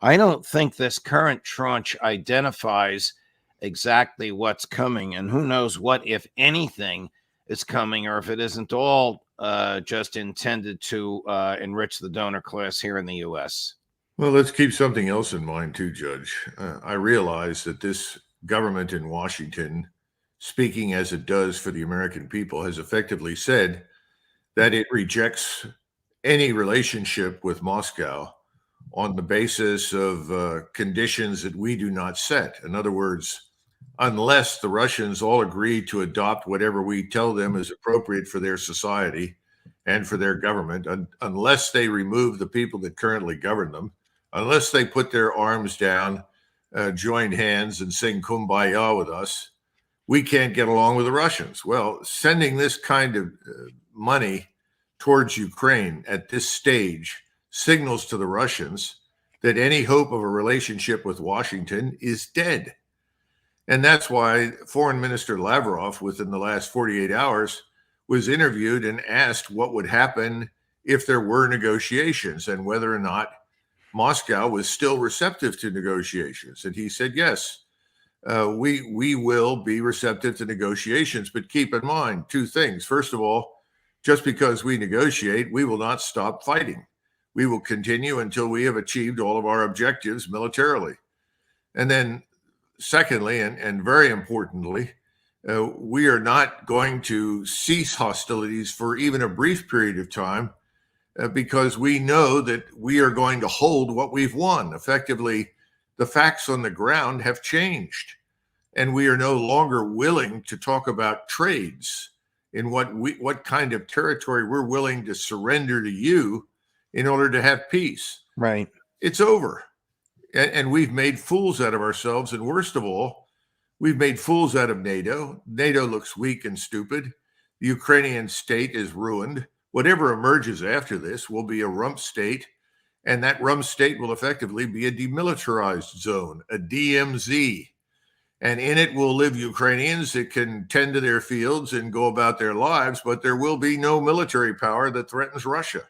I don't think this current tranche identifies exactly what's coming, and who knows what, if anything, is coming, or if it isn't all just intended to enrich the donor class here in the U.S. Well, let's keep something else in mind, too, Judge. I realize that this government in Washington, speaking as it does for the American people, has effectively said that it rejects any relationship with Moscow on the basis of conditions that we do not set. In other words, unless the Russians all agree to adopt whatever we tell them is appropriate for their society and for their government, unless they remove the people that currently govern them, unless they put their arms down, join hands, and sing Kumbaya with us, we can't get along with the Russians. Well, sending this kind of money towards Ukraine at this stage signals to the Russians that any hope of a relationship with Washington is dead. And that's why Foreign Minister Lavrov, within the last 48 hours, was interviewed and asked what would happen if there were negotiations and whether or not Moscow was still receptive to negotiations. And he said, yes, we will be receptive to negotiations. But keep in mind two things. First of all, just because we negotiate, we will not stop fighting. We will continue until we have achieved all of our objectives militarily. And then secondly, and very importantly, we are not going to cease hostilities for even a brief period of time because we know that we are going to hold what we've won. Effectively, the facts on the ground have changed, and we are no longer willing to talk about trades in what kind of territory we're willing to surrender to you in order to have peace. Right. It's over. And we've made fools out of ourselves. And worst of all, we've made fools out of NATO. NATO looks weak and stupid. The Ukrainian state is ruined. Whatever emerges after this will be a rump state. And that rump state will effectively be a demilitarized zone, a DMZ. And in it will live Ukrainians that can tend to their fields and go about their lives, but there will be no military power that threatens Russia.